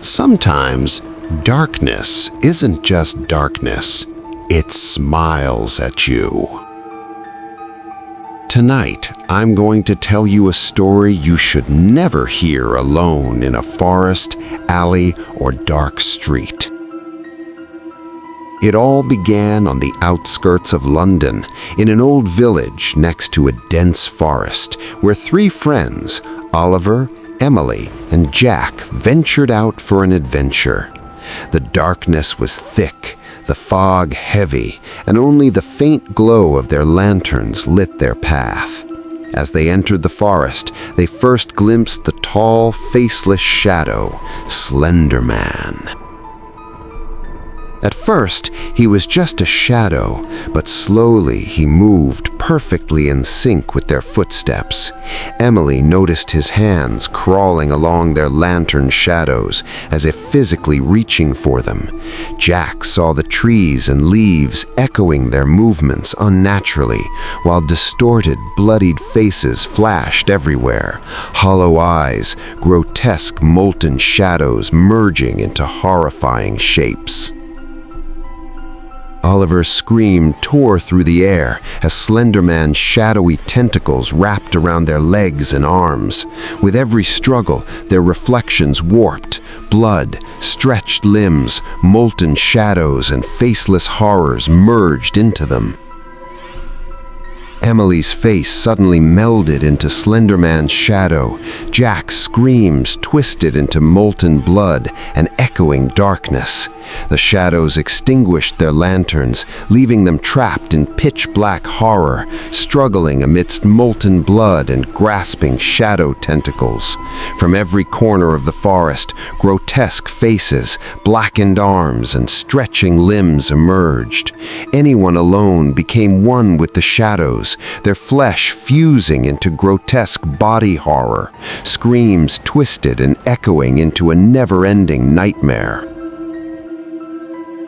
Sometimes darkness isn't just darkness, it smiles at you. Tonight, I'm going to tell you a story you should never hear alone in a forest, alley, or dark street. It all began on the outskirts of London, in an old village next to a dense forest, where three friends, Oliver, Emily, and Jack, ventured out for an adventure. The darkness was thick, the fog heavy, and only the faint glow of their lanterns lit their path. As they entered the forest, they first glimpsed the tall, faceless shadow, Slender Man. At first, he was just a shadow, but slowly he moved perfectly in sync with their footsteps. Emily noticed his hands crawling along their lantern shadows, as if physically reaching for them. Jack saw the trees and leaves echoing their movements unnaturally, while distorted, bloodied faces flashed everywhere, hollow eyes, grotesque molten shadows merging into horrifying shapes. Oliver's scream tore through the air as Slender Man's shadowy tentacles wrapped around their legs and arms. With every struggle, their reflections warped. Blood, stretched limbs, molten shadows, and faceless horrors merged into them. Emily's face suddenly melded into Slender Man's shadow. Jack's screams twisted into molten blood and echoing darkness. The shadows extinguished their lanterns, leaving them trapped in pitch-black horror, struggling amidst molten blood and grasping shadow tentacles. From every corner of the forest, grotesque faces, blackened arms, and stretching limbs emerged. Anyone alone became one with the shadows, their flesh fusing into grotesque body horror, screams twisted and echoing into a never-ending nightmare.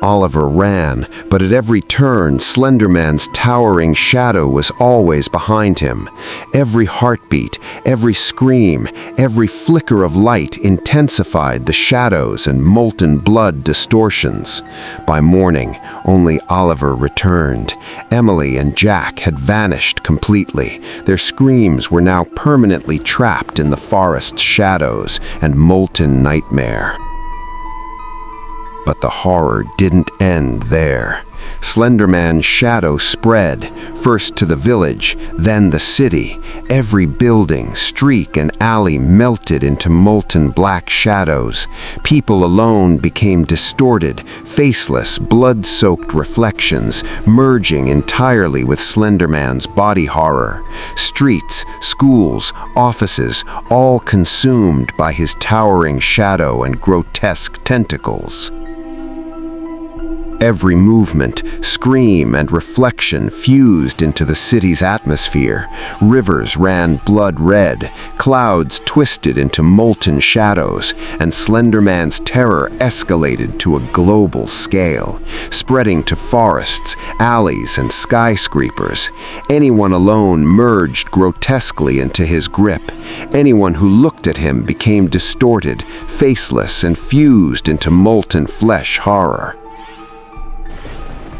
Oliver ran, but at every turn, Slender Man's towering shadow was always behind him. Every heartbeat, every scream, every flicker of light intensified the shadows and molten blood distortions. By morning, only Oliver returned. Emily and Jack had vanished completely. Their screams were now permanently trapped in the forest's shadows and molten nightmare. But the horror didn't end there. Slender Man's shadow spread, first to the village, then the city. Every building, street, and alley melted into molten black shadows. People alone became distorted, faceless, blood-soaked reflections, merging entirely with Slender Man's body horror. Streets, schools, offices, all consumed by his towering shadow and grotesque tentacles. Every movement, scream, and reflection fused into the city's atmosphere. Rivers ran blood red, clouds twisted into molten shadows, and Slender Man's terror escalated to a global scale, spreading to forests, alleys, and skyscrapers. Anyone alone merged grotesquely into his grip. Anyone who looked at him became distorted, faceless, and fused into molten flesh horror.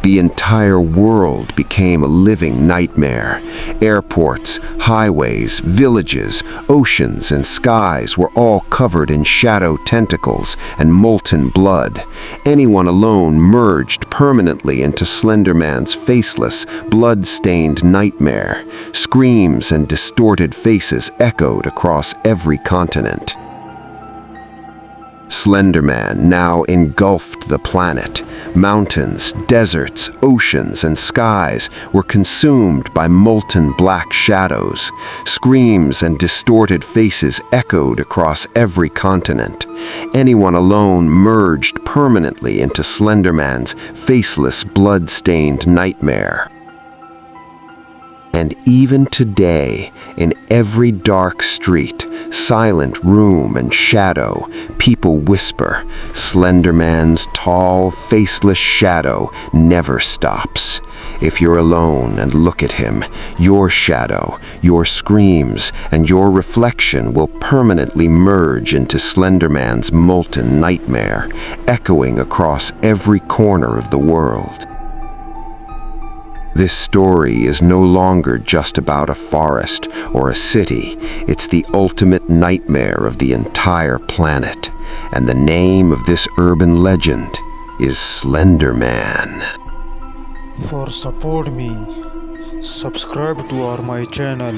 The entire world became a living nightmare. Airports, highways, villages, oceans, and skies were all covered in shadow tentacles and molten blood. Anyone alone merged permanently into Slender Man's faceless, blood-stained nightmare. Screams and distorted faces echoed across every continent. Slender Man now engulfed the planet. Mountains, deserts, oceans, and skies were consumed by molten black shadows. Screams and distorted faces echoed across every continent. Anyone alone merged permanently into Slender Man's faceless, blood-stained nightmare. And even today, in every dark street, silent room, and shadow, people whisper, Slender Man's tall, faceless shadow never stops. If you're alone and look at him, your shadow, your screams, and your reflection will permanently merge into Slender Man's molten nightmare, echoing across every corner of the world. This story is no longer just about a forest or a city. It's the ultimate nightmare of the entire planet. And the name of this urban legend is Slender Man. For support me, subscribe to my channel.